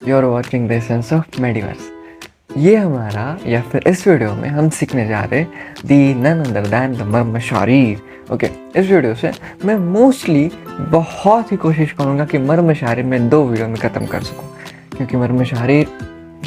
You're watching the Essence of Mediverse। ये हमारा या फिर इस वीडियो में हम सीखने जा रहे हैं दी नन अदर दैन द मर्म शारीर। ओके, इस वीडियो से मैं मोस्टली बहुत ही कोशिश करूँगा कि मर्म शारीर में 2 वीडियो में ख़त्म कर सकूँ, क्योंकि मर्म शारीर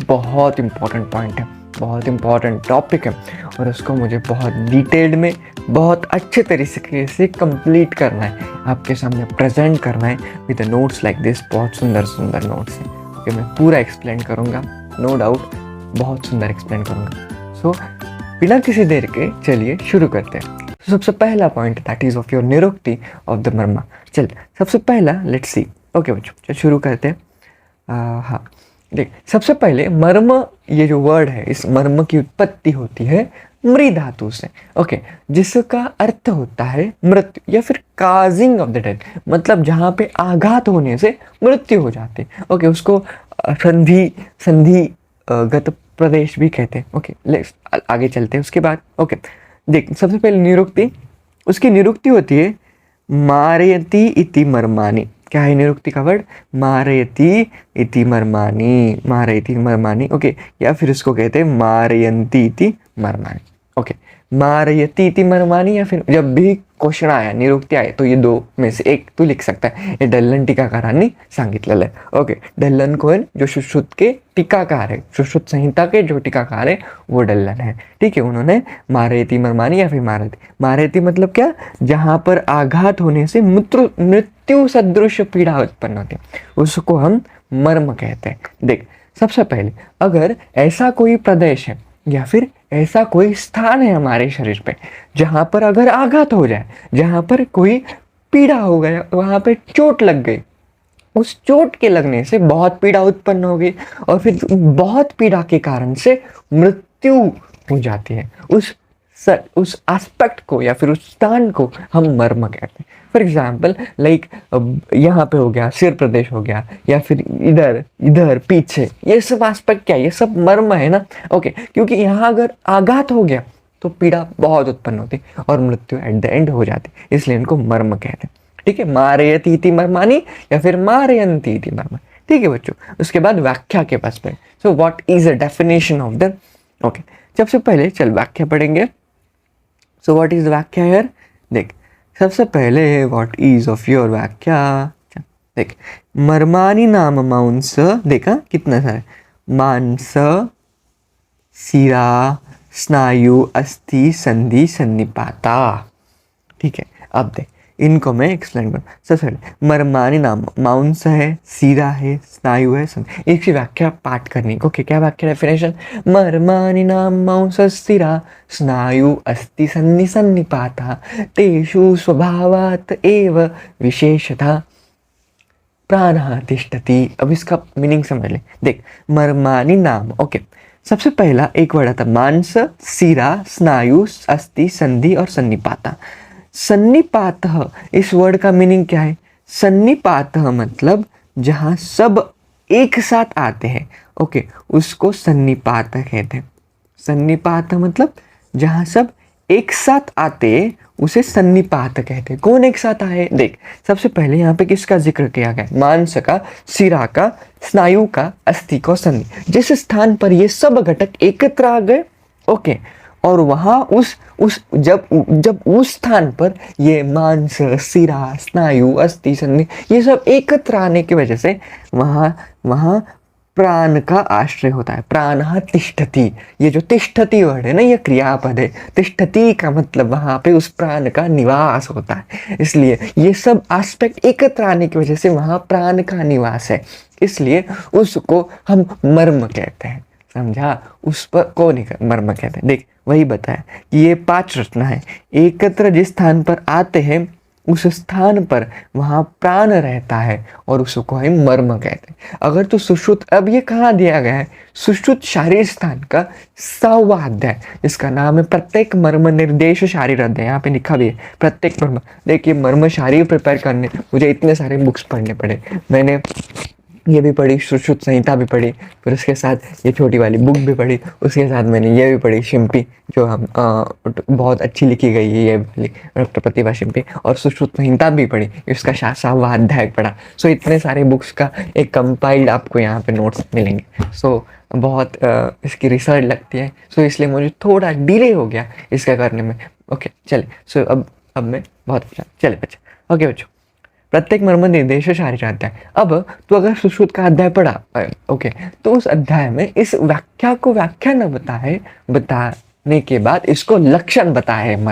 बहुत इंपॉर्टेंट पॉइंट है, बहुत इंपॉर्टेंट टॉपिक है और उसको मुझे बहुत डिटेल्ड में बहुत अच्छे तरीके से कंप्लीट करना है, आपके सामने प्रेजेंट करना है विद नोट्स लाइक दिस। बहुत सुंदर सुंदर नोट्स हैं कि मैं पूरा एक्सप्लेन करूँगा, नो डाउट बहुत सुंदर एक्सप्लेन करूँगा। सो बिना किसी देर के चलिए शुरू करते हैं। सबसे पहला point that is of your nirukti of the marma. चल सबसे पहला लेट्स सी। ओके बच्चों, चल शुरू करते हैं। हाँ देख, सबसे पहले मर्म, ये जो वर्ड है, इस मर्म की उत्पत्ति होती है मृ धातु से। ओके, जिसका अर्थ होता है मृत्यु या फिर काजिंग ऑफ द डेथ, मतलब जहाँ पे आघात होने से मृत्यु हो जाती है। ओके, उसको संधि गत प्रदेश भी कहते हैं। ओके, लेट्स आगे चलते हैं उसके बाद। ओके देख, सबसे पहले निरुक्ति, उसकी निरुक्ति होती है मारयति इति मर्माणि। क्या है निरुक्ति का वर्ड? मारयति इति मर्माणि, मारयति मर्माणि। ओके, या फिर इसको कहते हैं मारयन्ति इति मर्माणि। ओके, मारयति इति मर्माणि, या फिर जब भी क्वेश्चन आया, निरुक्ति आए, तो ये 2 में से एक तू लिख सकता है। ये दल्लन टीकाकारांनी सांगितलेलं आहे। ओके, दल्लन कोण? जो सुश्रुत के टीकाकार है, सुश्रुत संहिता के जो टीकाकार है वो दल्लन है। ठीक है, उन्होंने मारयति मर्माणि या फिर मारयति मतलब क्या? जहाँ पर आघात होने से मृत्यु सदृश पीड़ा उत्पन्न होती है, उसको हम मर्म कहते हैं। देख, सबसे पहले अगर ऐसा कोई प्रदेश है या फिर ऐसा कोई स्थान है हमारे शरीर पे जहाँ पर अगर आघात हो जाए, जहाँ पर कोई पीड़ा हो गया, वहाँ पे चोट लग गई, उस चोट के लगने से बहुत पीड़ा उत्पन्न हो गई और फिर बहुत पीड़ा के कारण से मृत्यु हो जाती है, उस एस्पेक्ट को या फिर उस स्थान को हम मर्म कहते हैं। फॉर एग्जाम्पल लाइक यहाँ पे हो गया, सिर प्रदेश हो गया, या फिर इधर इधर पीछे, ये सब एस्पेक्ट क्या है? ये सब मर्म है ना। ओके, क्योंकि यहाँ अगर आघात हो गया तो पीड़ा बहुत उत्पन्न होती और मृत्यु एट द एंड हो जाती, इसलिए इनको मर्म कहते हैं। ठीक है, मारयति इति मर्माणि या फिर मारयन्ति इति मर्माणि। ठीक है बच्चों, उसके बाद व्याख्या के पास में। So what is a definition of the. Okay, सबसे पहले चल व्याख्या पढ़ेंगे। सो व्हाट इज व्याख्या हियर? देख, सबसे पहले व्हाट इज ऑफ योर व्याख्या। देख, मर्माणि नाम मांस, देखा कितना सारा, मांस, शिरा, स्नायु, अस्थि, संधि, सन्निपाता। ठीक है, अब देख इनको मैं एक्सप्लेन करूँ। सबसे पहले मर्माणि नाम, मांस है, शिरा है, स्नायु है, संधि, इसकी व्याख्या पाठ करनी। ओके, क्या व्याख्या डेफिनेशन? मर्माणि नाम मांस, शिरा, स्नायु, अस्थि, संधि, सन्निपाता, तेषु स्वभावात् एव विशेषतः प्राणः तिष्ठति। अब इसका मीनिंग समझ ले। देख, मर्माणि नाम, ओके, सबसे पहला एक वर्ड आता मांस, शिरा, स्नायु, अस्थि, संधि और सन्निपाता। सन्निपात, इस वर्ड का मीनिंग क्या है? सन्निपात मतलब जहाँ सब एक साथ आते हैं, ओके, उसको सन्निपात कहते हैं। सन्निपात मतलब जहाँ सब एक साथ आते हैं उसे सन्निपात कहते हैं। कौन एक साथ आए? देख, सबसे पहले यहाँ पे किसका जिक्र किया गया? मांस का, शिरा का, स्नायु का, अस्थि का, संधि। जिस स्थान पर ये सब घटक एकत्र आ गए, ओके, और वहाँ जब उस स्थान पर ये मांस, शिरा, स्नायु, अस्थि, संधि ये सब एकत्र आने की वजह से वहाँ प्राण का आश्रय होता है। प्राणः तिष्ठति, ये जो तिष्ठति वर्ड है ना, ये क्रियापद है। तिष्ठति का मतलब वहाँ पे उस प्राण का निवास होता है, इसलिए ये सब एस्पेक्ट एकत्र आने की वजह से वहाँ प्राण का निवास है, इसलिए उसको हम मर्म कहते हैं। समझा? उस पर को नहीं मर्म कहते हैं। देख, वही बताया कि ये 5 रचना है, एकत्र जिस स्थान पर आते हैं उस स्थान पर वहाँ प्राण रहता है और उसको हम मर्म कहते हैं। अगर तो सुश्रुत, अब ये कहाँ दिया गया है? सुश्रुत शारीर स्थान का 7वां अध्याय, जिसका नाम है प्रत्येक मर्म निर्देश शारीर अध्याय। यहाँ पे लिखा भी है प्रत्येक मर्म। देखिए, मर्म शारीर प्रिपेयर करने मुझे इतने सारे बुक्स पढ़ने पड़े। मैंने ये भी पढ़ी, सुश्रुत संहिता भी पढ़ी, फिर उसके साथ ये छोटी वाली बुक भी पढ़ी, उसके साथ मैंने ये भी पढ़ी शिंपी, जो हम बहुत अच्छी लिखी गई है ये वाली डॉक्टर प्रतिभा शिंपी, और सुश्रुत संहिता भी पढ़ी, इसका सातवां अध्याय पढ़ा। सो इतने सारे बुक्स का एक कंपाइल्ड आपको यहाँ पे नोट्स मिलेंगे। सो बहुत इसकी रिसर्च लगती है, सो इसलिए मुझे थोड़ा डिले हो गया इसका करने में। ओके चले, सो अब मैं बहुत अच्छा चले बच्चा। ओके बच्चों, प्रत्येक मर्म निर्देश शारीर अध्याय। अब तो अगर सुश्रुत का अध्याय पढ़ा, ओके, तो उस अध्याय में इस व्याख्या को व्याख्या न बताने के बाद इसको लक्षण बताया है,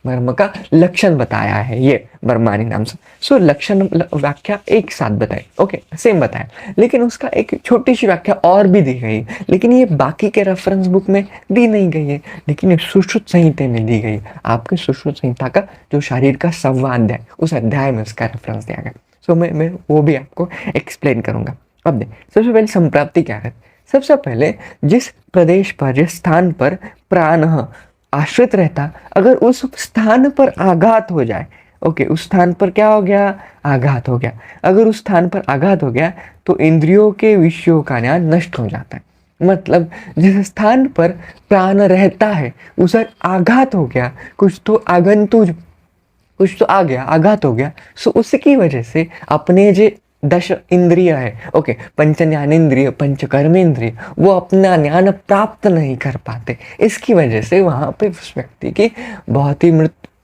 मर्म का लक्षण बताया है ये बर्मानी नाम से। सो लक्षण व्याख्या एक साथ बताई, ओके सेम बताया, लेकिन उसका एक छोटी सी व्याख्या और भी दी गई, लेकिन ये बाकी के रेफरेंस बुक में दी नहीं गई है, लेकिन ये सुश्रुत संहिता में दी गई। आपके सुश्रुत संहिता का जो शरीर का 7वां अध्याय, उस अध्याय में उसका रेफरेंस दिया गया। सो मैं वो भी आपको एक्सप्लेन करूंगा। अब देख, सबसे पहले संप्राप्ति क्या है। सबसे पहले जिस प्रदेश पर, जिस स्थान पर प्राण आश्रित रहता, अगर उस स्थान पर आघात हो जाए, ओके, उस स्थान पर क्या हो गया, आघात हो गया। अगर उस स्थान पर आघात हो गया तो इंद्रियों के विषयों का ज्ञान नष्ट हो जाता है। मतलब जिस स्थान पर प्राण रहता है उस आघात हो गया, कुछ तो आगंतुक, कुछ तो आ गया, आघात हो गया, सो उसकी वजह से अपने जो 10 इंद्रिय है, ओके, पंच ज्ञानेन्द्रिय, पंच कर्मेंद्रिय, वो अपना ज्ञान प्राप्त नहीं कर पाते। इसकी वजह से वहाँ पे उस व्यक्ति की बहुत ही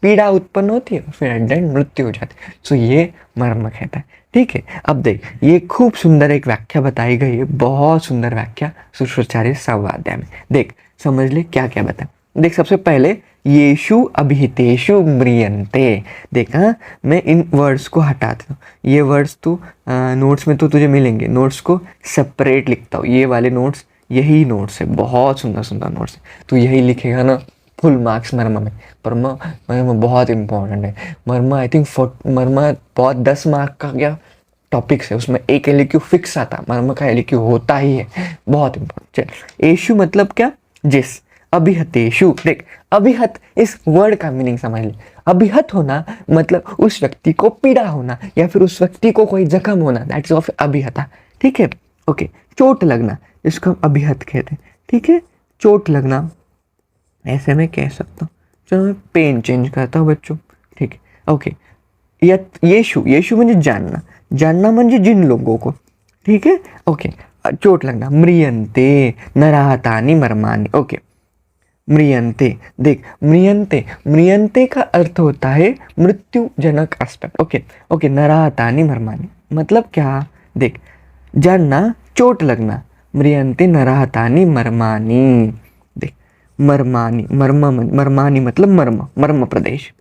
पीड़ा उत्पन्न होती है, फिर एट द एंड मृत्यु हो जाती है। सो ये मर्म कहता है, ठीक है। अब देख, ये खूब सुंदर एक व्याख्या बताई गई है, बहुत सुंदर व्याख्या सुश्रुताचार्य 7वां अध्याय में। देख समझ ले क्या क्या बताया। देख सबसे पहले येषु अभिहितेषु म्रियन्ते। देख, हाँ, मैं इन वर्ड्स को हटाता हूँ, ये वर्ड्स तो नोट्स में तो तुझे मिलेंगे, नोट्स को सेपरेट लिखता हूँ। ये वाले नोट्स, यही नोट्स है, बहुत सुंदर सुंदर नोट्स है, तो यही लिखेगा ना फुल मार्क्स मर्म में। मर्म बहुत इंपॉर्टेंट है। मर्म आई थिंक मर्म बहुत 10 मार्क का क्या टॉपिक्स है, उसमें एक एलक्यू फिक्स आता, मर्म का एलक्यू होता ही है, बहुत इंपॉर्टेंट। चल, येषु मतलब क्या, जिस, अभिहतेषु। देख, अभिहत इस वर्ड का मीनिंग समझ ले। अभिहत होना मतलब उस व्यक्ति को पीड़ा होना या फिर उस व्यक्ति को कोई जख्म होना, दैट्स ऑफ अभिहता, ठीक है। ओके, चोट लगना, इसको हम अभिहत कहते हैं, ठीक है। चोट लगना ऐसे में कह सकता हूँ, चलो मैं पेन चेंज करता हूँ बच्चों, ठीक है। ओके, येषु, येषु म्हणजे जानना, जानना म्हणजे जिन लोगों को, ठीक है। ओके, चोट लगना, म्रियन्ते नराहतानि मर्माणि। ओके, म्रियन्ते, देख म्रियन्ते का अर्थ होता है मृत्युजनक एस्पेक्ट, ओके ओके। नराहतानि मर्माणि मतलब क्या, देख, जानना, चोट लगना, म्रियन्ते नराहतानि मर्माणि। देख, मर्माणि, मर्माणि मतलब मर्म प्रदेश।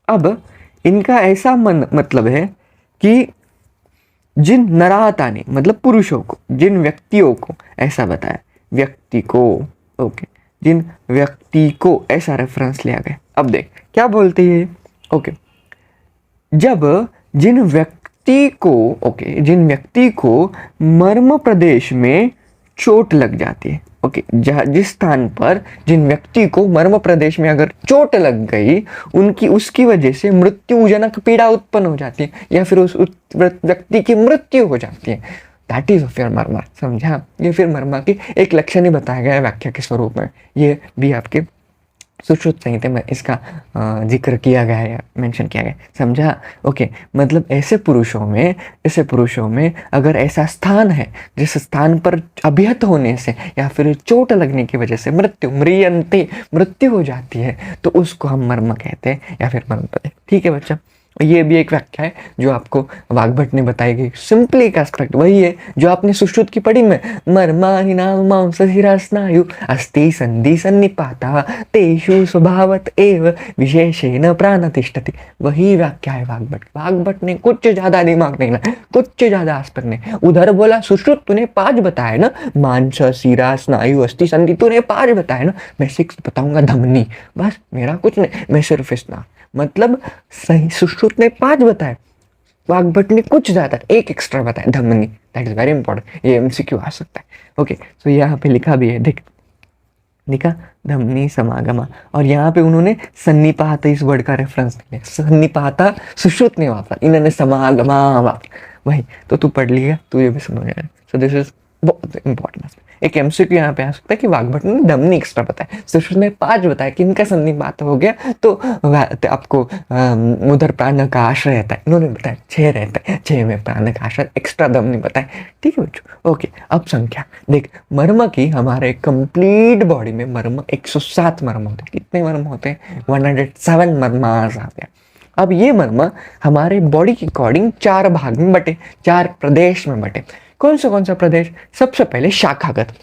अब इनका ऐसा मतलब है कि जिन नराहतानि मतलब पुरुषों को, जिन व्यक्तियों को, ऐसा बताया, व्यक्ति को, ओके, जिन व्यक्ति को, ऐसा रेफरेंस लिया गया। अब देख क्या बोलते हैं, ओके, जब जिन व्यक्ति को, ओके, जिन व्यक्ति को मर्म प्रदेश में चोट लग जाती है, ओके, जिस स्थान पर जिन व्यक्ति को मर्म प्रदेश में अगर चोट लग गई, उनकी उसकी वजह से मृत्युजनक पीड़ा उत्पन्न हो जाती है या फिर उस व्यक्ति की मृत्यु हो जाती है, दैट इज फिर मर्मा। समझा, ये फिर मर्मा की एक लक्षण ही बताया गया है व्याख्या के स्वरूप में, ये भी आपके सुश्रुत संहिता में इसका जिक्र किया गया है, मेंशन किया गया, समझा। ओके, मतलब ऐसे पुरुषों में अगर ऐसा स्थान है जिस स्थान पर अभिहत होने से या फिर चोट लगने की वजह से म्रियन्ते मृत्यु हो जाती है, तो उसको हम मर्म कहते हैं या फिर मर्म कहते हैं, ठीक है बच्चा। ये भी एक व्याख्या है जो आपको वाग्भट ने बताई गई, सिंपली एक एस्पेक्ट वही है जो आपने सुश्रुत की पढ़ी में, मर्माणि नाम मांस शिरा स्नायु अस्ति संधि सन्निपाता तेषु स्वभावत एव विशेषेण प्राण तिष्ठति, वही व्याख्या है वाग्भट ने कुछ ज्यादा दिमाग नहीं लगाया, कुछ ज्यादा एस्पेक्ट नहीं। उधर बोला सुश्रुत तूने 5 बताया ना, मांस शिरा स्नायु अस्थि संधि तूने 5 बताया ना, मैं 6 बताऊंगा, धमनी, बस मेरा कुछ नहीं, मैं सिर्फ इतना, मतलब सही सुश्रुत ने 5 बताए, वाग्भट ने कुछ ज्यादा 1 एक्स्ट्रा बताया, धमनी, दैट इज वेरी इंपॉर्टेंट, ये एमसीक्यू आ सकता है। ओके, तो यहाँ पे लिखा भी है, देख लिखा धमनी समागमा, और यहाँ पे उन्होंने सन्निपात इस वर्ड का रेफरेंस दिया, सन्निपाता सुश्रुत ने वापरा, इन्होंने समागमा वापरा, वही तो तू पढ़ लिया, तुझे भी समझ आएगा। सो दिस इज बहुत इंपॉर्टेंट। एक एमसीक्यू यहाँ पे आ सकता है कि वाग्भट ने दम नहीं एक्स्ट्रा बताया, सिर्फ उसने 5 बताया कि इनका संधिपात हो गया तो आपको उधर प्राण का आश्रय रहता है, इन्होंने बताया 6 रहता है, 6 में प्राण का आश्रय, एक्स्ट्रा दम नहीं बताया। ठीक है बच्चों, ओके। अब संख्या देख, मर्म की हमारे कंप्लीट बॉडी में मर्म 107 मर्म होते हैं। कितने मर्म होते हैं? 107 मर्मास आते हैं। अब ये मर्म हमारे बॉडी के अकॉर्डिंग 4 भाग में बटे, 4 प्रदेश में बटे। कौन सा प्रदेश? सबसे पहले शाखागत।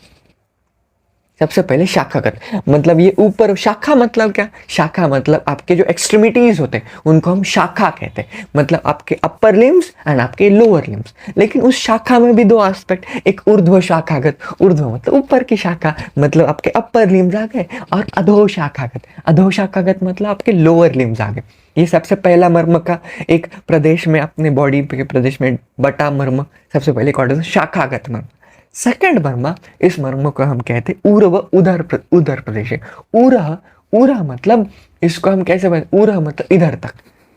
सबसे पहले शाखागत मतलब ये ऊपर, शाखा मतलब क्या? शाखा मतलब आपके जो एक्सट्रीमिटीज होते हैं उनको हम शाखा कहते हैं, मतलब आपके अपर लिम्स एंड आपके लोअर लिम्स। लेकिन उस शाखा में भी 2 एस्पेक्ट, एक ऊर्ध्व शाखागत, ऊर्ध्व मतलब ऊपर की शाखा, मतलब आपके अपर लिम्स आ गए, और अधो शाखागत, अधो शाखागत मतलब आपके लोअर लिम्स आ गए। ये सबसे पहला मर्म का एक प्रदेश में, अपने बॉडी के प्रदेश में बटा मर्म सबसे पहले कॉर्ड शाखागत मर्म। सेकंड मर्म, इस मर्म को हम कहते हैं ऊर्व उदर प्रदेश। ऊरह, ऊरह मतलब इसको हम कैसे बोलते? ऊरह मतलब इधर तक,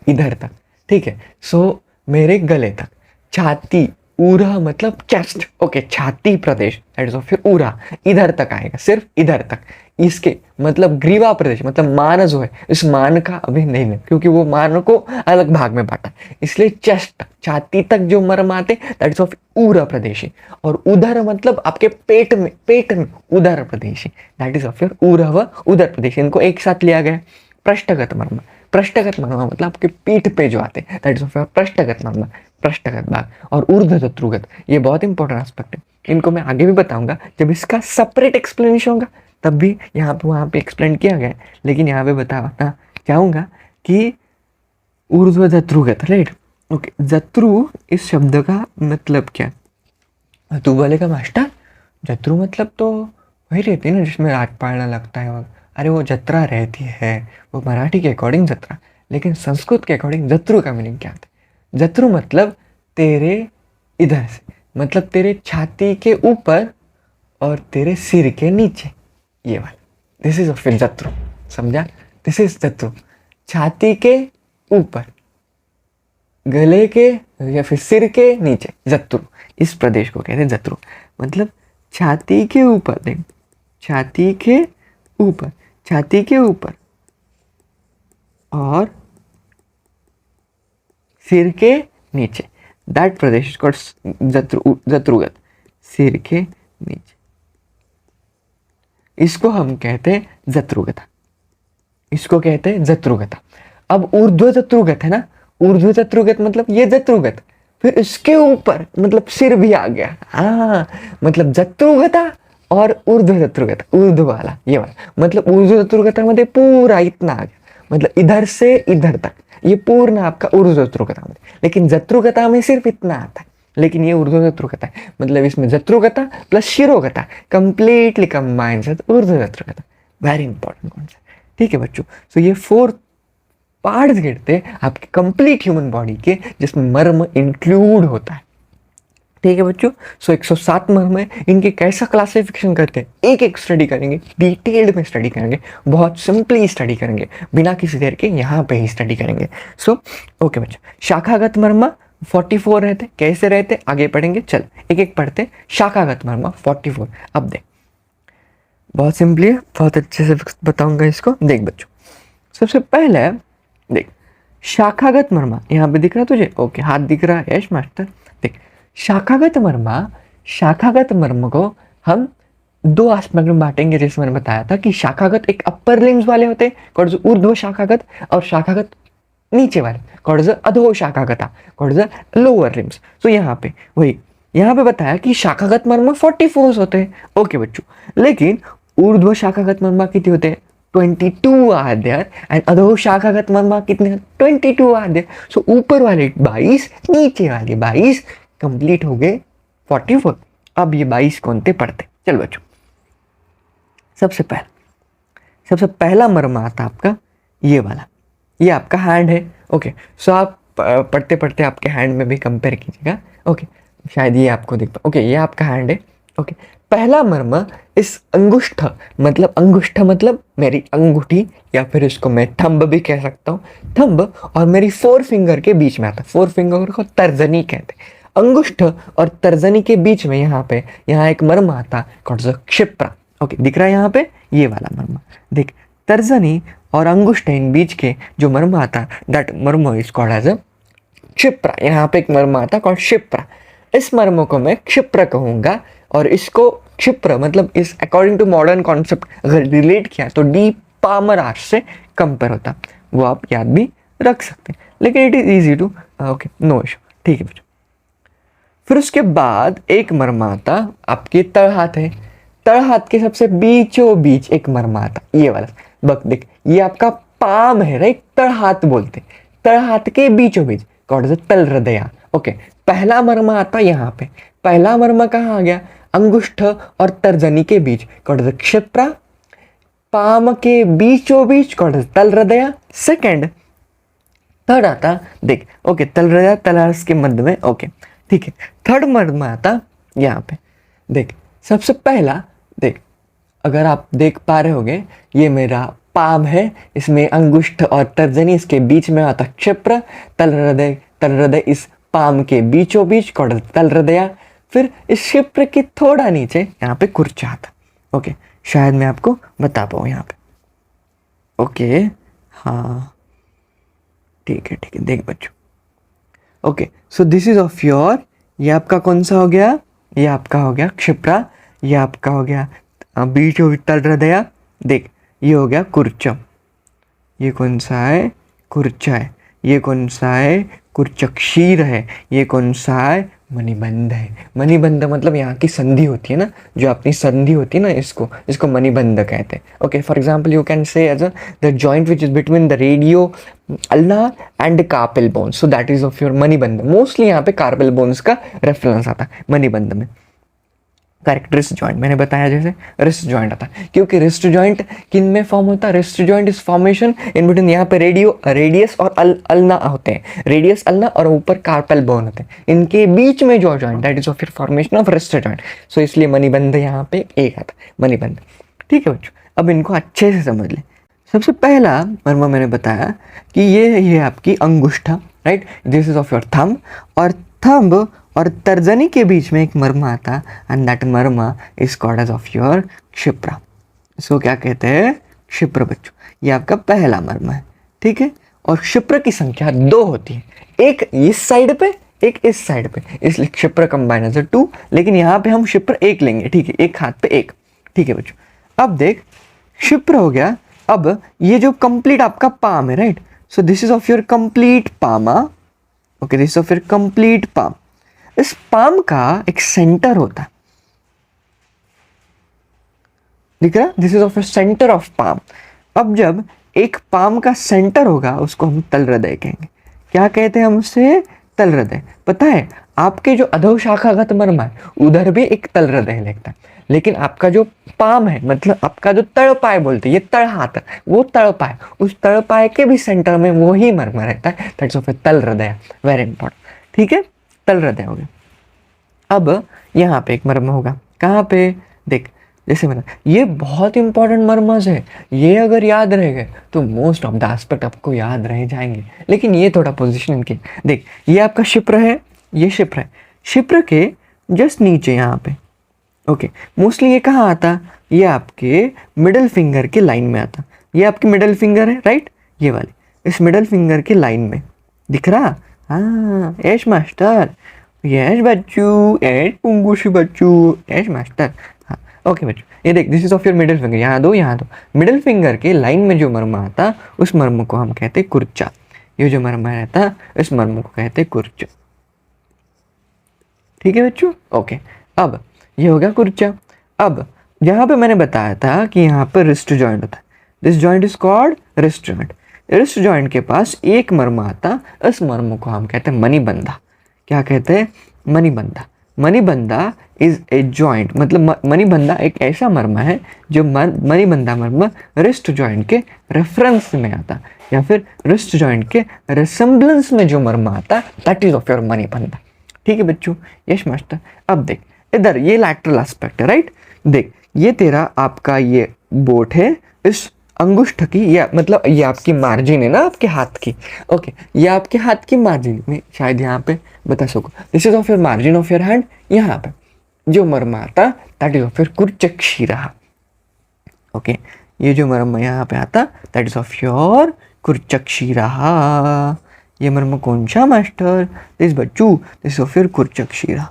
इधर तक। ठीक है, सो मेरे गले तक। छाती, ऊरह मतलब चेस्ट, ओके, छाती प्रदेश, दैट इज ऑफ ऊरह, इधर तक आएगा, सिर्फ इधर तक। इसके मतलब ग्रीवा प्रदेश मतलब मान जो है, इस मान का अभी नहीं है क्योंकि वो मान को अलग भाग में बांटा, इसलिए चेस्ट तक, छाती तक जो मर्म आते दैट इज ऑफ ऊरह प्रदेशी। और उदर मतलब आपके पेट में, पेट में उदर प्रदेशी, दैट इज ऑफ ऊरह व उदर प्रदेशी। इनको एक साथ लिया गया। पृष्ठगत मर्म, पृष्ठगत मर्म मतलब आपके पीठ पे जो आते हैं दैट इज ऑफ पृष्ठगत मर्म, पृष्ठगत भाग। और ऊर्ध्वशत्रुगत, ये बहुत इंपॉर्टेंट एस्पेक्ट है, इनको मैं आगे भी बताऊंगा जब इसका सेपरेट एक्सप्लेनेशन होगा, तब भी यहाँ पे वहाँ पे एक्सप्लेन किया गया है, लेकिन यहाँ पे बताना चाहूँगा कि ऊर्ध्वशत्रुगत, राइट, ओके। जत्रु इस शब्द का मतलब क्या? तू बोलेगा मास्टर जत्रु मतलब तो वही रहती है ना जिसमें रात पालना लगता है, और अरे वो जत्रा रहती है, वो मराठी के अकॉर्डिंग जत्रा, लेकिन संस्कृत के अकॉर्डिंग जत्रु का मीनिंग क्या आता है? जत्रु मतलब तेरे इधर से, मतलब तेरे छाती के ऊपर और तेरे सिर के नीचे, ये वाला, दिस इज ऑफ जत्रु, समझा? दिस इज जत्रु, छाती के ऊपर, गले के या फिर सिर के नीचे, जत्रु, इस प्रदेश को कहते हैं जत्रु। मतलब छाती के ऊपर, देख, छाती के ऊपर, छाती के ऊपर और सिर के नीचे, दैट प्रदेश को जत्रुगत, सिर के नीचे, इसको हम कहते हैं जत्रुगता, इसको कहते हैं जत्रुगता। अब ऊर्ध्व जत्रुगत है ना, ऊर्ध्व जत्रुगत मतलब ये जत्रुगत, फिर इसके ऊपर मतलब सिर भी आ गया, हाँ, मतलब जत्रुगता और ऊर्ध्व जत्रुगता, ऊर्ध्व वाला ये वाला, मतलब ऊर्ध्व जत्रुगता मध्ये पूरा इतना आ गया, मतलब इधर से इधर तक, ये पूर्ण आपका ऊर्ध्व जत्रुगता में। लेकिन जत्रुगता में सिर्फ इतना आता है, लेकिन ये ऊर्ध्व जत्रुगता है, मतलब इसमें जत्रुगता प्लस शिरोगता कंप्लीटली कंबाइंड है ऊर्ध्व जत्रुगता। Very important concept. ठीक है बच्चों, सो ये 4 पार्ट्स गिरते आपके कंप्लीट ह्यूमन बॉडी के, जिसमें मर्म इंक्लूड होता है। ठीक है बच्चों, सो 107 मर्म है, इनके कैसा क्लासिफिकेशन करते हैं एक एक स्टडी करेंगे, डिटेल्ड में स्टडी करेंगे, बहुत सिंपली स्टडी करेंगे, बिना किसी देर के यहाँ पे ही स्टडी करेंगे। सो ओके बच्चों, शाखागत मर्म 44 रहते, कैसे रहते आगे पढ़ेंगे, चल एक एक पढ़ते। शाखागत मर्म 44, अब देख बहुत सिंपली है, बहुत अच्छे से बताऊंगा इसको। देख बच्चों, सबसे पहले देख शाखागत मर्मा, यहाँ पे दिख रहा तुझे, ओके, हाथ दिख रहा है, यश मास्टर। देख शाखागत मर्मा, शाखागत मर्म को हम 2 एस्पेक्ट में बांटेंगे, जैसे मैंने बताया था कि शाखागत एक अपर लिम्स वाले होते हैं, कौन ऊर्ध्व शाखागत, और शाखागत नीचे वाले कौन अधो शाखागता, कौन लोअर लिम्स। तो यहाँ पे वही, यहाँ पे बताया कि शाखागत मर्म 44 होते हैं, ओके बच्चों, लेकिन ऊर्ध्व शाखागत मर्मा कितने होते हैं? 22 आर देयर, एंड अधो शाखागत मर्मा कितने? 22 आर देयर। सो ऊपर वाले 22, नीचे वाले 22, कंप्लीट हो गए 44। अब ये 22 कौन थे पढ़ते, चल बच्चों। सबसे पहला मर्म आता आपका ये वाला, ये आपका हैंड है, ओके। सो आप पढ़ते पढ़ते आपके हैंड में भी कंपेयर कीजिएगा, ओके, शायद ये आपको दिख पाए, ओके, ये आपका हैंड है, ओके। पहला मर्म इस अंगुष्ठ मतलब मेरी अंगूठी, या फिर इसको मैं थंब भी कह सकता हूँ, थंब और मेरी 4 फिंगर के बीच में आता है, 4 फिंगर को तर्जनी कहते हैं। अंगुष्ठ और तर्जनी के बीच में यहाँ एक मर्म आता कॉल्ड एज क्षिप्रा। ओके, दिख रहा है यहाँ पे ये वाला मर्म। देख, तर्जनी और अंगुष्ठ इन बीच के जो मर्म आता that marma is called as a kshipra. यहाँ पे एक मर्म आता कॉल्ड क्षिप्रा। इस मर्म को मैं क्षिप्र कहूँगा और इसको क्षिप्र मतलब इस अकॉर्डिंग टू मॉडर्न कॉन्सेप्ट अगर रिलेट किया तो डी पामर आर्च से कंपेयर होता। वो आप याद भी रख सकते हैं, लेकिन it is easy to okay, no issue. ठीक है बच्चों, फिर उसके बाद एक मर्म आता आपके तड़ हाथ है। तड़ हाथ के सबसे बीचों बीच एक मर्म आता, ये वाला। बक देख, ये आपका पाम है राइट, तड़ हाथ बोलते। तड़ हाथ के बीचों बीच कॉल्ड एज तल हृदया। ओके, पहला मर्म आता यहाँ पे। पहला मर्म कहाँ आ गया? अंगुष्ठ और तर्जनी के बीच कॉल्ड एज क्षिप्रा। पाम के बीचों बीच कॉल्ड एज तल हृदया। सेकेंड, थर्ड आता देख, ओके, तल हृदय तलाश के मध्य में। ओके ठीक है, थर्ड मर्म आता यहाँ पे। देख, सबसे पहला देख, अगर आप देख पा रहे होगे ये मेरा पाम है, इसमें अंगुष्ठ और तर्जनी, इसके बीच में आता क्षिप्र। तल हृदय इस पाम के बीचों बीच कॉल्ड तल हृदया। फिर इस क्षिप्र के थोड़ा नीचे यहाँ पे कुर्चा आता। ओके, शायद मैं आपको बता पाऊँ यहाँ पे। ओके हाँ ठीक है, देख बच्चों। Okay, so this is of your, ये आपका कौन सा हो गया? ये आपका हो गया क्षिप्रा। ये आपका हो गया बीचों बीच तल हृदया। देख, ये हो गया कुर्चम। ये कौन सा है? कुर्चा है। ये कौन सा है? कुर्चक्षीर है। ये कौन सा है? मणिबंध है। मणिबंध मतलब यहाँ की संधि होती है ना, जो अपनी संधि होती है ना, इसको मणिबंध कहते हैं। Okay, for example you can say as the joint which is between the radio ulna and carpal bones, so that is of your manibandh. Mostly यहाँ पे कार्पेल बोन्स का रेफरेंस आता है मणिबंध में। करेक्ट, रिस्ट जॉइंट मैंने बताया जैसे रिस्ट जॉइंट आता है, क्योंकि रिस्ट जॉइंट किन में फॉर्म होता है? Wrist joint is formation in between, यहाँ पे रेडियस और अल्ना होते हैं, रेडियस अल्ना और ऊपर कार्पेल बोन होते हैं, इनके बीच में जो joint that is of formation of wrist joint. So इसलिए मणिबंध यहाँ पे एक आता है, मणिबंध। ठीक है बच्चों, अब इनको अच्छे से समझ लें। सबसे पहला मर्म मैंने बताया कि ये आपकी अंगुष्ठा right, this is of your thumb, और थंब और तर्जनी के बीच में एक मर्म आता and that marma is called as of your kshipra. इसको क्या कहते हैं? क्षिप्र बच्चों। ये आपका पहला मर्म है। ठीक है, और क्षिप्र की संख्या 2 होती है, एक इस साइड पे एक इस साइड पे, इसलिए क्षिप्र कंबाइन एज 2, लेकिन यहाँ पे हम क्षिप्र एक लेंगे। ठीक है, एक हाथ पे एक। ठीक है बच्चों, अब देख क्षिप्र हो गया। अब ये जो कंप्लीट आपका पाम है right, so this is of your complete palm. Okay, this is of your complete palm. इस पाम का एक सेंटर होता है, दिख रहा? This is of your centre of palm. अब जब एक पाम का सेंटर होगा उसको हम तल हृदय कहेंगे। क्या कहते हैं हम उसे? तल हृदय। पता है आपके जो अधोशाखागत मर्म है उधर भी एक तल हृदय लगता है, लेकिन आपका जो पाम है मतलब आपका जो तड़पाय बोलते हैं, ये तड़ हाथ है, वो तड़पाय, उस तड़पाय के भी सेंटर में वो ही मर्म रहता है, दैट्स ऑफ तल हृदय। Very important. ठीक है, तल हृदय हो गया। अब यहाँ पे एक मर्म होगा, कहाँ पे? देख, जैसे मैंने, ये बहुत इंपॉर्टेंट मर्मज है, ये अगर याद रह गए तो मोस्ट ऑफ द एस्पेक्ट आपको याद रह जाएंगे, लेकिन ये थोड़ा पोजीशन इनके। देख, ये आपका क्षिप्र है, ये क्षिप्र है, क्षिप्र के जस्ट नीचे यहाँ पे। ओके, मोस्टली ये कहाँ आता? ये आपके मिडल फिंगर के लाइन में आता। ये आपकी मिडल फिंगर है राइट, ये वाली, इस मिडल फिंगर के लाइन में दिख रहा? हाँ, यश मास्टर, यश बच्चू, यश पुंगुशी बच्चू, यश मास्टर। हाँ ओके बच्चों, ये देख, this is of your middle finger, यहाँ दो यहाँ दो। मिडिल फिंगर के लाइन में जो मर्म आता उस मर्म को हम कहते हैं कुर्चा। ये जो मर्म रहता इस मर्म को कहते हैं कुर्चा। ठीक है बच्चों, ओके। अब ये हो गया कुर्चा। अब यहाँ पे मैंने बताया था कि यहाँ पर रिस्ट जॉइंट होता है, this joint is called wrist joint. Wrist joint के पास एक मर्म आता, इस मर्म को हम कहते हैं मणिबंधा। क्या कहते हैं? मणिबंधा। मणिबंधा इज ए जॉइंट, मतलब मणिबंधा एक ऐसा मर्म है जो मणिबंधा मर्म रिस्ट जॉइंट के रेफरेंस में आता, या फिर रिस्ट जॉइंट के रिसेम्बलेंस में जो मर्म आता दैट इज ऑफ योर मणिबंधा। ठीक है बच्चों, यस मास्टर। अब देख इधर ये लैटरल एस्पेक्ट है राइट, देख ये तेरा आपका ये बोट है, इस अंगुष्ठ की, या मतलब ये आपकी मार्जिन है ना आपके हाथ की, ओके, ये आपके हाथ की मार्जिन में शायद यहाँ पे बता सको, this is of your margin of your hand. यहाँ पे जो मर्म आता that is of your kurchashira, okay, ये जो मर्म यहाँ पे आता that is of your kurchashira. ये मर्म कौन सा master? This bachchu, this of your kurchashira,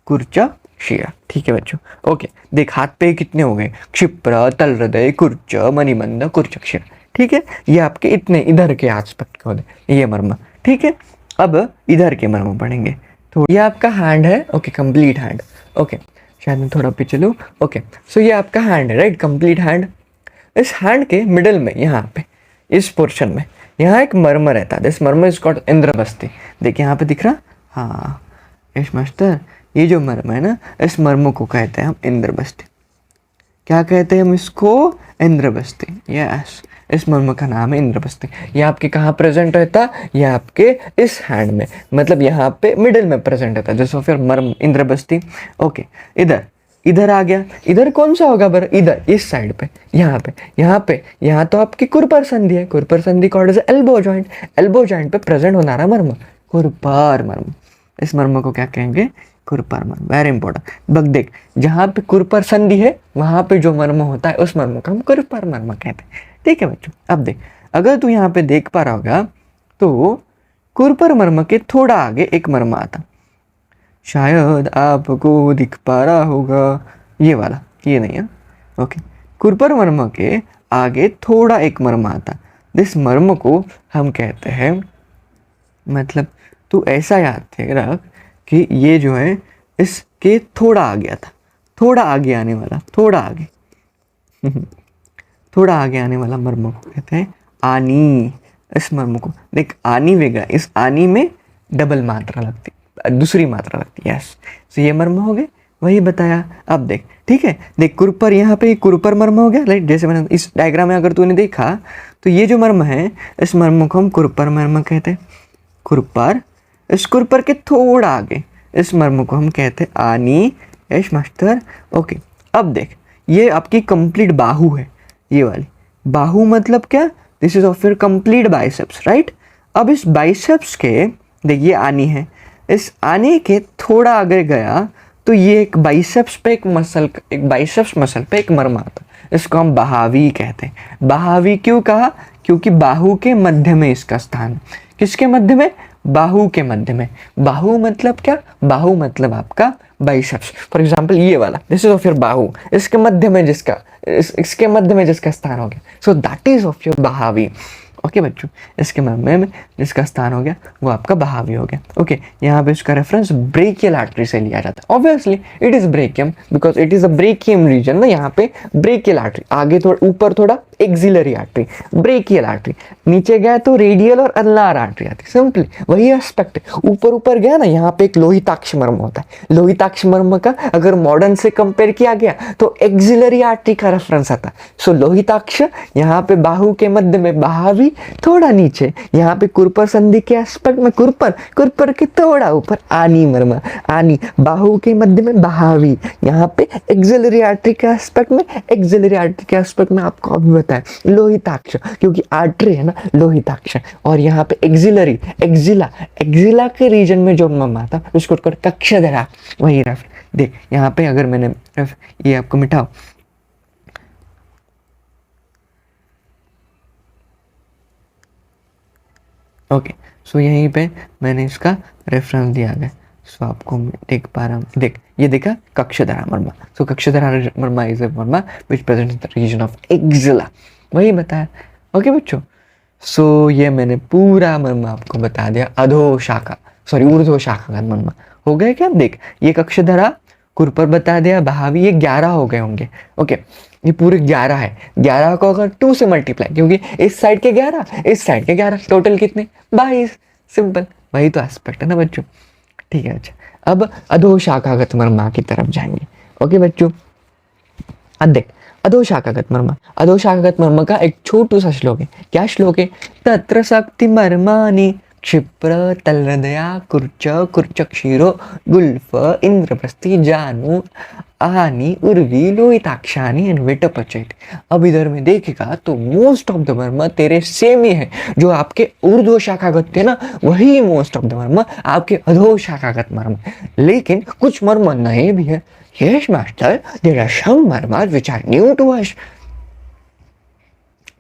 kurchashira, ठीक है बच्चों। ओके, देख हाथ पे कितने हो गए, क्षिप्र, तल हृदय, कुर्च, मणिबंध, कुर्चक्षीरा, ठीक है। ये आपके इतने इधर के एस्पेक्ट के होते ये मर्म, ठीक है। अब इधर के मर्म पढ़ेंगे। तो ये आपका हैंड है, ओके, कंप्लीट हैंड, ओके, शायद मैं थोड़ा पीछे लूँ, ओके। सो ये आपका हैंड है, राइट, कंप्लीट हैंड। इस हैंड के मिडल में यहाँ पे इस पोर्शन में यहाँ एक मर्म रहता है, दिस मर्म इज कॉल्ड इंद्रबस्ती। देखिए यहाँ पे दिख रहा, हाँ यस मास्टर, ये जो मर्म है ना, इस मर्म को कहते हैं हम इंद्रबस्ती। क्या कहते हैं हम इसको? इंद्रबस्ती, यस, इस मर्म का नाम है इंद्रबस्ती। ये आपके कहाँ प्रेजेंट रहता? ये आपके इस हैंड में, मतलब यहाँ पे मिडिल में प्रेजेंट रहता है, जैसे फिर मर्म इंद्रबस्ती। ओके, इधर आ गया, इधर कौन सा होगा बर? इधर इस साइड पे, यहाँ तो आपकी कुरपर संधि है, कुरपर संधि called as elbow joint. Elbow joint पे प्रेजेंट होना रहा मर्म, कुरपर मर्म। इस मर्म को क्या कहेंगे? कुरपर मर्म, वेरी इंपॉर्टेंट। बग देख, जहाँ पे कुरपर संधि है वहां पे जो मर्म होता है उस मर्म को हम कुरपर मर्म कहते हैं, ठीक है बच्चों। अब देख, अगर तू यहाँ पे देख पा रहा होगा तो कुरपर मर्म के थोड़ा आगे एक मर्म आता, शायद आपको दिख पा रहा होगा, ये वाला, ये नहीं है, ओके। कुरपर मर्म के आगे थोड़ा एक मर्म आता, जिस मर्म को हम कहते हैं, मतलब तू ऐसा याद रख कि ये जो है इसके थोड़ा आ गया था, थोड़ा आगे आने वाला, थोड़ा आगे थोड़ा आगे आने वाला मर्म को कहते हैं आनी। इस मर्म को देख, आनी वेगा, इस आनी में डबल मात्रा लगती, दूसरी मात्रा लगती है, यस। तो ये मर्म हो गए, वही बताया। अब देख, ठीक है, देख कुरपर, यहाँ पे कुरपर मर्म हो गया, राइट। जैसे मैंने इस डायग्राम में अगर तूने देखा तो ये जो मर्म है इस मर्म को हम कुरपर मर्म कहते हैं, कुरपर। इस कुरपर के थोड़ा आगे इस मर्म को हम कहते हैं आनी, यस मास्टर, ओके। अब देख, ये आपकी कंप्लीट बाहु है, ये वाली बाहु, मतलब क्या? This is of your complete biceps, right. अब इस बाइसेप्स के, देखिए आनी है, इस आने के थोड़ा आगे गया तो ये एक बाइसेप्स पे एक बाइसेप्स मसल पे एक मर्म आता, इसको हम बहावी कहते हैं। बहावी क्यों कहा? क्योंकि बाहु के मध्य में इसका स्थान। किसके मध्य में? बाहु के मध्य में। बाहु मतलब क्या? बाहु मतलब आपका बाइसेप्स। फॉर एग्जाम्पल ये वाला, दिस इज ऑफ योर बाहु, इसके मध्य में इसके मध्य में जिसका स्थान हो गया, सो that is of your Wahabi, okay बच्चों। इसके मध्य में जिसका स्थान हो गया वो आपका बहावी हो गया, ओके। यहाँ पे इसका रेफरेंस ब्रेकियल आर्टरी से लिया जाता है, obviously it is brachium because it is a brachium region ना। यहाँ पे ब्रेकियल आर्टरी, आगे थोड़ा ऊपर थोड़ा एक्सिलरी आर्टरी, ब्रेकियल आर्टरी, नीचे गया तो रेडियल और अल्नार आर्टरी आती है, सिंपली वही एस्पेक्ट। ऊपर गया ना, यहाँ पे एक लोहिताक्ष मर्म होता है, लोहिताक्ष मर्म का अगर मॉडर्न से कंपेयर किया गया तो एक्सिलरी आर्टरी का रेफरेंस आता है। सो लोहिताक्ष यहाँ पे बाहु के मध्य में बहावी, थोड़ा नीचे यहाँ पे कुरपर संधि के एस्पेक्ट में कुरपर के थोड़ा ऊपर आनी मर्म, आनी, बाहु के मध्य में बहावी, यहाँ पे एक्सिलरी आर्टरी के एस्पेक्ट में, एक्सिलरी आर्टरी के एस्पेक्ट में आपको अभी बताया लोहिताक्ष, क्योंकि आर्टरी है ना लोहिताक्ष, और यहाँ पे एक्सिलरी, एक्सिला के रीजन में जो मर्म आता उसको कक्षधरा, वही रफ। देख यहाँ पे अगर मैंने ये आपको मिटाओ, ओके, सो यहीं पे मैंने इसका रेफरेंस दिया गया, सो आपको देख पा रहा हूँ। देख, ये देखा कक्षधरा मर्मा, so kakshadhara marma is a marma which present in the region of axilla, वही बताया, ओके बच्चों। सो ये मैंने पूरा मर्मा आपको बता दिया, अधो शाखा, सॉरी ऊर्ध्व शाखा का मर्मा हो गया क्या? देख, ये कक्षधरा, कुरपर बता दिया, बहावी, ये 11 हो गए होंगे, ओके। ये पूरे 11 है, 11 को अगर 2 से मल्टीप्लाई, क्योंकि इस साइड के 11, इस साइड के 11, टोटल कितने? 22, सिंपल, वही तो एस्पेक्ट है ना बच्चों, ठीक है। अच्छा, अब अधो शाखागत मर्मा की तरफ जाएंगे, ओके बच्चों। अब देख, अधो शाखागत मर्मा, अधो शाखागत मर्मा का एक छोटू सा श्लोक है, क्या श्लोक है? तत्र शक्ति मर्मानि क्षिप्र, तलहृदया, कुर्च, कुर्चक्षीरो, गुल्फ, इंद्रप्रस्थी, जानु, आनी, उर्वी, लोहिताक्षानी एंड विटपचैत। अब इधर में देखेगा तो मोस्ट ऑफ द मर्म तेरे सेम ही है। जो आपके ऊर्ध्व शाखागत थे ना, वही मोस्ट ऑफ द मर्म आपके अधो शाखागत मर्म, लेकिन कुछ मर्म नए भी है। Yes master, there are some marmas which are new to us.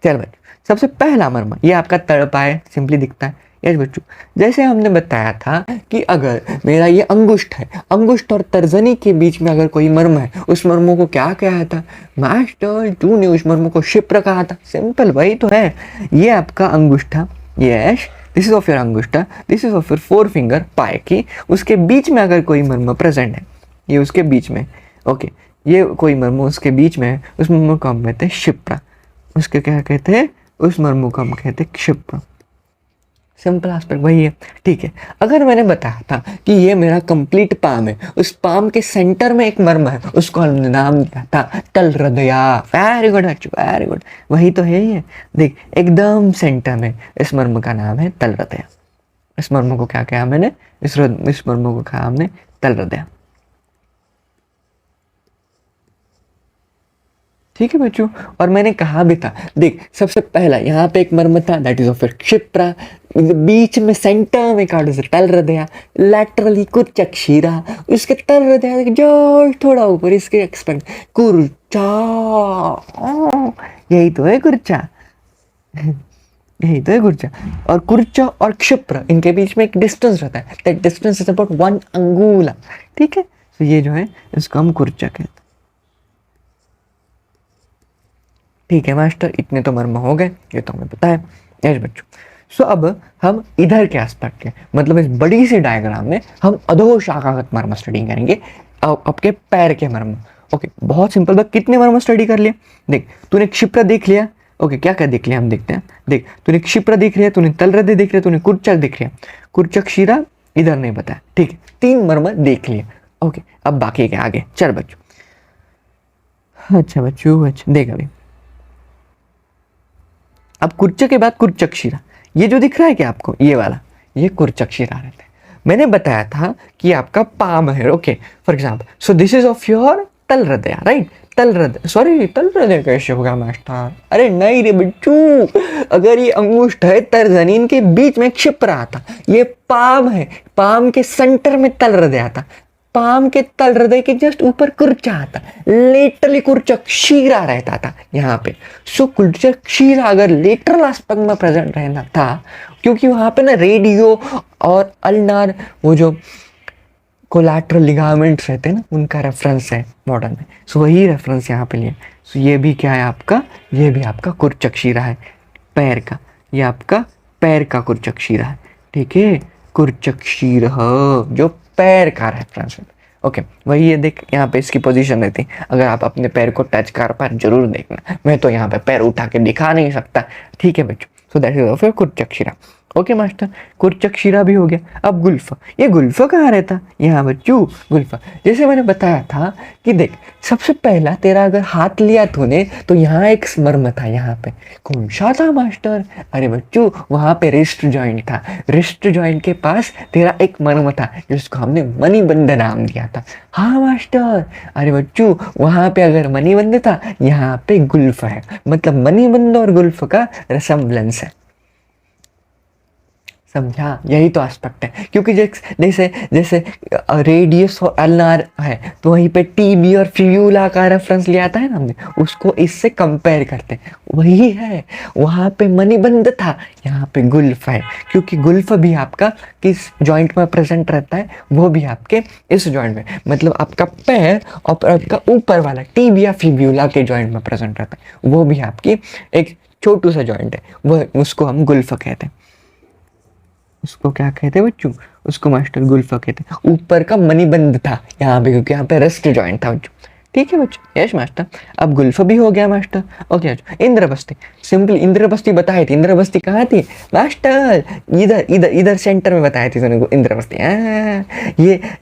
चल बच्चों, सबसे पहला मर्म ये आपका तड़पा है, सिंपली दिखता है। यस बच्चों, जैसे हमने बताया था कि अगर मेरा ये अंगुष्ठ है, अंगुष्ठ और तर्जनी के बीच में अगर कोई मर्म है, उस मर्मों को क्या कहा था मास्टर? तूने उस मर्म को क्षिप्र कहा था। सिंपल वही तो है। ये आपका अंगुष्ठा, yes this is of your angushtha, this is of your four finger पाए की, उसके बीच में अगर कोई मर्म प्रेजेंट है, ये उसके बीच में, ओके, ये कोई मर्म उसके बीच में है, उस मर्म को हम कहते हैं क्षिप्रा। उसके क्या कहते हैं? उस मर्म को हम कहते हैं क्षिप्र। सिंपल एस्पेक्ट वही है, ठीक है। अगर मैंने बताया था कि ये मेरा कंप्लीट पाम है, उस पाम के सेंटर में एक मर्म है, उसको हमने नाम दिया था तलहृदया। वेरी गुड बच्चों, वेरी गुड, वही तो है ही है। देख एकदम सेंटर में इस मर्म का नाम है तलहृदया। इस मर्म को क्या कहा मैंने? इस मर्म को कहा हमने तलहृदया। ठीक है बच्चों, और मैंने कहा भी था, देख सबसे पहला यहाँ पे एक मर्म था, दैट इज ऑफ क्षिप्रा। बीच में सेंटर में कार्ड से तलहृदया, लैटरली कुर्चक्षीरा, उसके तलहृदया जस्ट थोड़ा ऊपर इसके एक्सपेक्ट कुर्चा। यही तो है कुर्चा, यही तो है कुर्चा। और कुर्चा और क्षिप्र इनके बीच में एक डिस्टेंस रहता है, दैट डिस्टेंस इज अबाउट 1 अंगुला। ठीक है, तो ये जो है इसको हम कुर्चा कहते हैं। ठीक है मास्टर, इतने तो मर्म हो गए, ये तो हमें पता है। यस बच्चों, सो अब हम इधर के एस्पेक्ट के, मतलब इस बड़ी सी डायग्राम में हम अधो शाखागत मर्म स्टडी करेंगे, आपके पैर के मर्म। ओके, बहुत सिंपल बात, कितने मर्म स्टडी कर लिए? देख तूने क्षिप्र देख लिया, ओके, क्या क्या देख लिया हम देखते हैं। देख तूने क्षिप्र देख लिया, तूने तलहृदय देख लिया, तूने कुर्चक देख लिया, कुर्चक्षीरा इधर नहीं बताया। ठीक है, 3 मर्म देख लिए। ओके, अब बाकी के आगे चल बच्चों। अच्छा बच्चों, अच्छा देख अभी, अब कुर्च के बाद कुर्चक्षीरा, ये जो दिख रहा है क्या आपको, ये वाला, ये कुर्चक्षीरा रहता है। मैंने बताया था कि आपका पाम है, okay, for example, so this is of your talahridaya, right? Talahridaya, sorry तलहृदय कैसे होगा मास्टर? अरे नहीं रे बच्चू, अगर ये अंगुष्ठ है, तर्जनी, इनके बीच में क्षिप्रा आता, ये पाम है, पाम के सेंटर में तलहृदय आता, पाम के तलहृदय के जस्ट ऊपर कुर्चा आता, लेटरली कुर्चक्षीरा रहता था यहाँ पे। सो कुर्चक्षीरा अगर लेटरल एस्पेक्ट में प्रेजेंट रहना था, क्योंकि वहाँ पे ना रेडियो और अल्नार, वो जो कोलैटरल लिगामेंट्स रहते हैं ना, उनका रेफरेंस है मॉडर्न में। सो वही रेफरेंस यहाँ पे लिए। सो ये भी क्या है आपका, ये भी आपका कुर्चक्षीरा है पैर का, ये आपका पैर का कुर्चक्षीरा है। ठीक है, कुर्चक्षीर जो पैर का रेफरेंस है। ओके, वही ये देख यहाँ पे इसकी पोजीशन रहती है। अगर आप अपने पैर को टच कर पाए जरूर देखना, मैं तो यहाँ पे पैर उठा के दिखा नहीं सकता। ठीक है बच्चों, so that is of kurchashira. Okay master, कुर्चक्षीरा भी हो गया। अब गुल्फ, ये गुल्फ कहाँ रहता? यहाँ बच्चों गुल्फ, जैसे मैंने बताया था कि देख सबसे पहला तेरा अगर हाथ लिया तूने तो यहाँ एक मर्म था, यहाँ पे कौन सा था मास्टर? अरे बच्चों वहाँ पे रिस्ट जॉइंट था, रिस्ट जॉइंट के पास तेरा एक मर्म था जिसको हमने मणिबंध नाम दिया था। हाँ मास्टर, अरे बच्चों वहाँ पे अगर मणिबंध था, यहाँ पे गुल्फ है, मतलब मणिबंध और गुल्फ का रिसेम्बलेंस है। समझा? यही तो एस्पेक्ट है, क्योंकि जैसे जैसे रेडियस और अल्नार है, तो वहीं पे टीबी और फिब्यूला का रेफरेंस लिया था है ना हमने, उसको इससे कंपेयर करते हैं, वही है। वहाँ पे मणिबंध था, यहाँ पे गुल्फ है, क्योंकि गुल्फ भी आपका किस जॉइंट में प्रेजेंट रहता है? वो भी आपके इस जॉइंट में, मतलब आपका पैर और आपका ऊपर वाला टीबी या फिब्यूला के जॉइंट में प्रेजेंट रहता है, वो भी आपकी एक छोटू सा जॉइंट है, वो उसको हम गुल्फ कहते हैं। उसको क्या कहते हैं बच्चों? उसको मास्टर गुल्फा कहते हैं। ऊपर का मणिबंध था यहाँ पे, क्योंकि यहाँ पे रेस्ट जॉइंट था बच्चों। ठीक है बच्चों, यस मास्टर। अब गुल्फा भी हो गया मास्टर। ओके, इंद्रबस्ती, सिंपल इंद्रबस्ती बताई थी। इंद्रबस्ती कहाँ थी मास्टर? इधर इधर इधर सेंटर में बताई थी तुमने इंद्रबस्ती।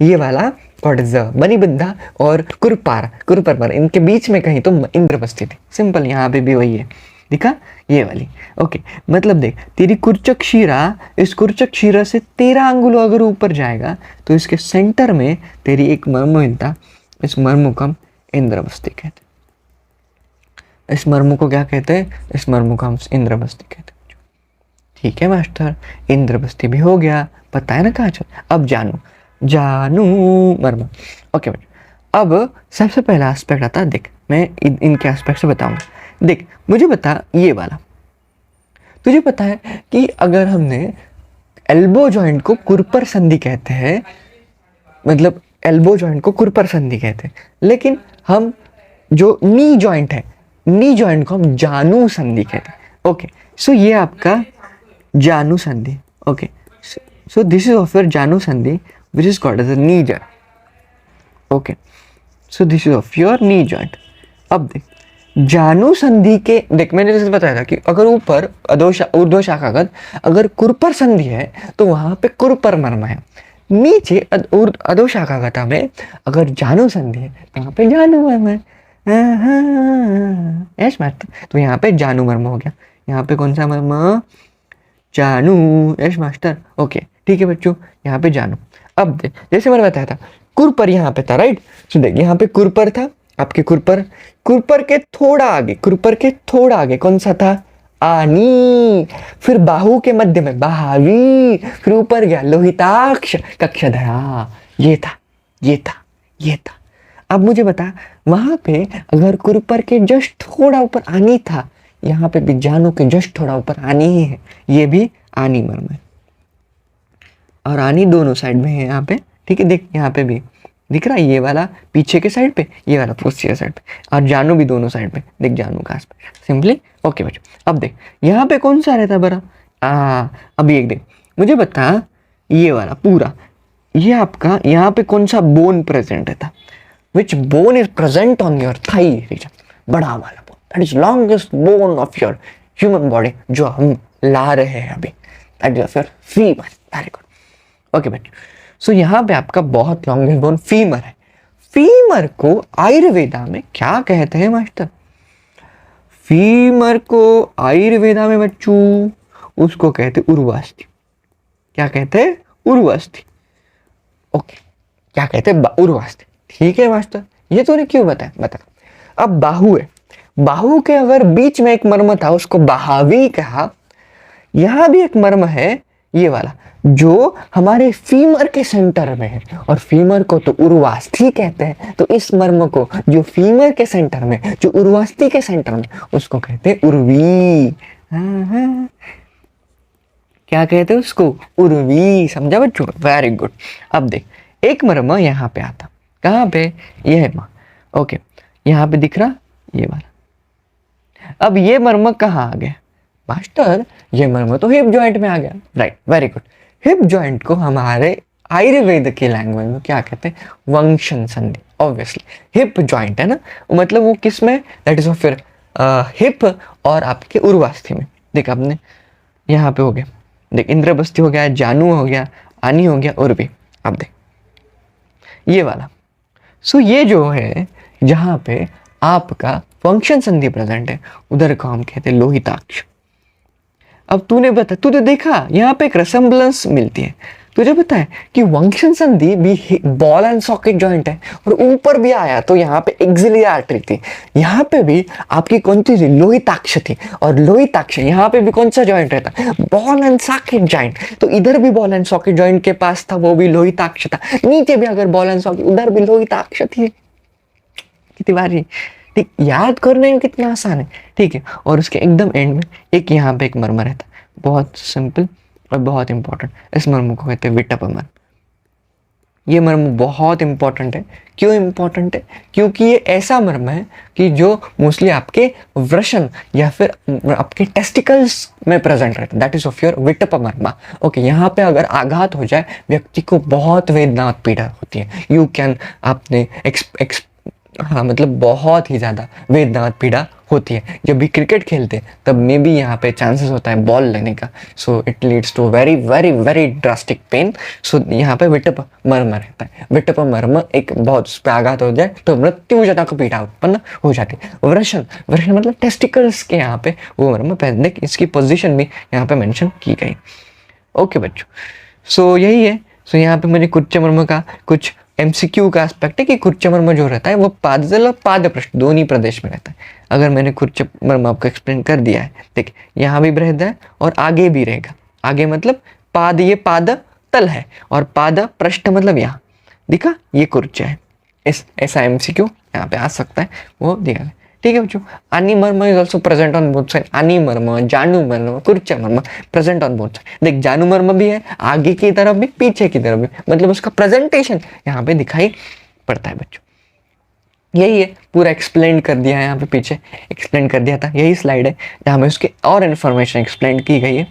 ये वाला व्हाट इज द मणिबंधा और कुरपार, इनके बीच में कहीं तो इंद्रबस्ती थी। सिंपल, यहाँ पे भी वही है। दिखा, ये वाली। ओके, मतलब देख तेरी कुर्चक शिरा, इस कुर्चक शिरा से 13 अंगुल अगर ऊपर जाएगा तो इसके सेंटर में तेरी एक मर्म मिलता। इस मर्म को हम इंद्रबस्ती कहते हैं। इस मर्म को क्या कहते हैं? इस मर्म को हम इंद्रबस्ती कहते हैं। ठीक है मास्टर, इंद्रबस्ती भी हो गया, पता है ना कहाँ चल। अब जानू मर्म। ओके बेटा, अब सबसे पहला एस्पेक्ट आता है, देख मैं इनके एस्पेक्ट से बताऊंगा। देख मुझे बता, ये वाला तुझे पता है कि अगर हमने एल्बो जॉइंट को कुरपर संधि कहते हैं, मतलब एल्बो जॉइंट को कुरपर संधि कहते हैं, लेकिन हम जो नी जॉइंट है, नी जॉइंट को हम जानू संधि कहते हैं। ओके, सो ये आपका जानू संधि। Okay, so this is of your janu sandhi which is called as a knee joint. Okay, so this is of your knee joint. अब देख जानू संधि के, देख मैंने जैसे बताया था कि अगर ऊपर ऊर्ध्व शाखागत अगर कुरपर संधि है तो वहां पे कुरपर मर्म है, नीचे अधो शाखागत में अगर जानू संधि है तो यहाँ पे जानू मर्म है। यस मास्टर, तो यहाँ पे जानू मर्म हो गया। यहाँ पे कौन सा मर्म? जानू। Yes master. ओके ठीक है बच्चों, यहाँ पे जानू। अब देख जैसे मैंने बताया था कुरपर यहाँ पे था, राइट। सो देख यहाँ पे कुरपर था, आपके कुरपर के थोड़ा आगे, कुरपर के थोड़ा आगे कौन सा था? आनी। फिर बाहु के मध्य में बाहावी, फिर ऊपर गया लोहिताक्ष कक्षधरा। ये था। अब मुझे बता, वहां पे अगर कुरपर के जस्ट थोड़ा ऊपर आनी था, यहाँ पे भी जानू के जस्ट थोड़ा ऊपर आनी ही है, ये भी आनी मर्म है। और आनी दोनों साइड में है यहाँ पे, ठीक है। देख यहाँ पे भी दिख रहा है, ये वाला पीछे के साइड पे, ये वाला पोस्टीरियर साइड पे, और जानू भी दोनों साइड पे। देख जानू का आसपास सिंपली। ओके बच्चों, अब देख यहाँ पे कौन सा रहता बरा? अब ये देख मुझे बता, ये वाला पूरा, ये आपका यहाँ पे कौन सा बोन प्रेजेंट रहता? Which bone is present on your thigh region? बड़ा वाला bone, that is longest bone of your human body, जो हम ला रहे हैं अभी, that is of your femur. Very good. Okay बच्चों, सो यहाँ पे आपका बहुत लॉन्गेस्ट बोन फीमर है। फीमर को आयुर्वेदा में क्या कहते हैं मास्टर? फीमर को आयुर्वेदा में बच्चों उसको कहते उर्वास्थि। क्या कहते हैं? उर्वास्थि। ओके, क्या कहते हैं? उर्वास्थि। ठीक है मास्टर, ये तूने क्यों बताया? बता। अब बाहु है, बाहु के अगर बीच में एक मर्म था उसको बाहावी कहा। यहां भी एक मर्म है, ये वाला जो हमारे फीमर के सेंटर में है, और फीमर को तो उर्वास्थि कहते हैं। तो इस मर्म को जो फीमर के सेंटर में, जो उर्वास्थि के सेंटर में, उसको कहते हैं उर्वी। क्या कहते हैं उसको? उर्वी। समझा बच्चों? Very good. अब देख एक मर्म यहाँ पे आता, कहाँ पे? ये है माँ। ओके, यहाँ पे दिख रहा ये वाला। अब ये मर्म कहाँ आ गया मास्टर? ये मर्म तो हिप जॉइंट में आ गया, right. Very good. Hip joint को हमारे आयुर्वेद के लैंग्वेज में क्या कहते हैं? वंशन संधि। ऑब्वियसली हिप जॉइंट है ना, मतलब वो किस में? That is of your hip और आपके उर्वास्थि में। देख आपने यहाँ पे हो गया, देख इंद्रबस्ती हो गया, जानू हो गया, आनी हो गया, और भी। अब देख ये वाला, सो ये जो है जहाँ पे आपका फंक्शन संधि प्रेजेंट है, उधर को हम कहते हैं लोहिताक्ष। अब तूने बता, तूने देखा यहाँ पे एक रेसेम्बलेंस मिलती है। तुझे पता है कि वंक्शन संधि भी बॉल एंड सॉकेट जॉइंट है, और ऊपर भी आया तो यहाँ पे एक्सिलियरी आर्टरी थी, यहाँ पे भी आपकी कौन सी थी? लोहिताक्ष थी। और लोहिताक्ष यहाँ पे भी कौन सा जॉइंट रहता? Ball and socket joint. तो इधर भी बॉल एंड सॉकेट जॉइंट के पास था, वो भी लोहिताक्ष था। नीचे भी अगर बॉल एंड सॉकेट, उधर भी लोहिताक्ष थी। कितनी बारी, ठीक, याद करने में कितना आसान है, ठीक है। और उसके एकदम एंड में एक यहाँ पे एक मर्म रहता, बहुत सिंपल और बहुत इंपॉर्टेंट। इस मर्म को कहते हैं विटप मर्म। ये मर्म बहुत इंपॉर्टेंट है। क्यों इंपॉर्टेंट है? क्योंकि ये ऐसा मर्म है कि जो मोस्टली आपके वृषण या फिर आपके टेस्टिकल्स में प्रेजेंट रहता है। That is of your vitapa marma. Okay, यहाँ पे अगर आघात हो जाए व्यक्ति को बहुत वेदना पीड़ा होती है। यू कैन आपने हाँ मतलब बहुत ही ज़्यादा वेदनाथ पीड़ा होती है। जब भी क्रिकेट खेलते हैं तब में भी यहाँ पे चांसेस होता है बॉल लगने का, so it leads to very very very drastic pain. So यहाँ पे विटप मर्म रहता है। विटप मर्म एक बहुत उस पर आघात हो जाए तो मृत्युजनक पीड़ा उत्पन्न हो जाती है। वृषण, वृषण मतलब टेस्टिकल्स के यहाँ पे वो मर्म पहनने की, इसकी पोजिशन भी यहाँ पे मेंशन की गई। ओके बच्चों, सो यही है। सो यहाँ पे मुझे कुच्चमर्म का कुछ एमसीक्यू का एस्पेक्ट है कि कुच्चमर्म जो रहता है वो पादजल और पादपृष्ठ दोनों प्रदेश में रहता है। अगर मैंने कुच्चमर्म आपको एक्सप्लेन कर दिया है, देखिए यहाँ भी रहता है और आगे भी रहेगा। आगे मतलब पाद, ये पाद तल है और पाद पृष्ठ मतलब यहाँ दिखा, ये कुर्च है। इस ऐसा एमसीक्यू यहाँ पे आ सकता है, वो दिया है। ठीक है बच्चों, animarma is also present on both side. Animarma, janumarma, kurchamarma present on both side. देख जानुमर्म भी है आगे की तरफ भी पीछे की तरफ भी, मतलब उसका प्रेजेंटेशन यहाँ पे दिखाई पड़ता है बच्चों। यही है, पूरा एक्सप्लेन कर दिया है यहाँ पे, पीछे एक्सप्लेन कर दिया था। यही स्लाइड है जहाँ में उसके और इन्फॉर्मेशन एक्सप्लेन की गई है।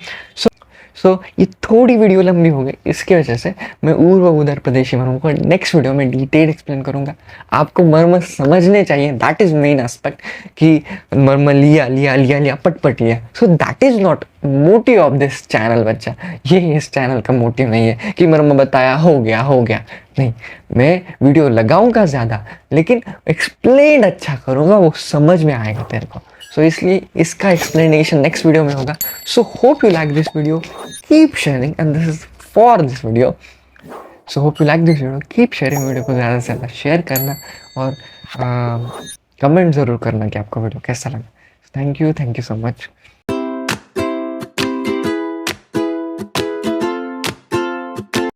सो ये थोड़ी वीडियो लंबी हो गई, इसकी वजह से मैं ऊर्व उदर प्रदेशी मर्म को नेक्स्ट वीडियो में डिटेल एक्सप्लेन करूंगा। आपको मर्म समझने चाहिए, दैट इज मेन एस्पेक्ट, कि मर्म लिया लिया लिया लिया पटपट लिया। सो that is not motive of this channel बच्चा। ये इस चैनल का मोटिव नहीं है कि मर्म बताया हो गया नहीं। मैं वीडियो लगाऊंगा ज़्यादा लेकिन एक्सप्लेन अच्छा करूंगा, वो समझ में आएगा तेरे को। सो इसलिए इसका एक्सप्लेनेशन नेक्स्ट वीडियो में होगा। So hope you like this video, keep sharing, and this is for this video. So hope you like this video, keep sharing, video को ज़्यादा से ज़्यादा शेयर करना और कमेंट ज़रूर करना कि आपको वीडियो कैसा लगा। Thank you so much.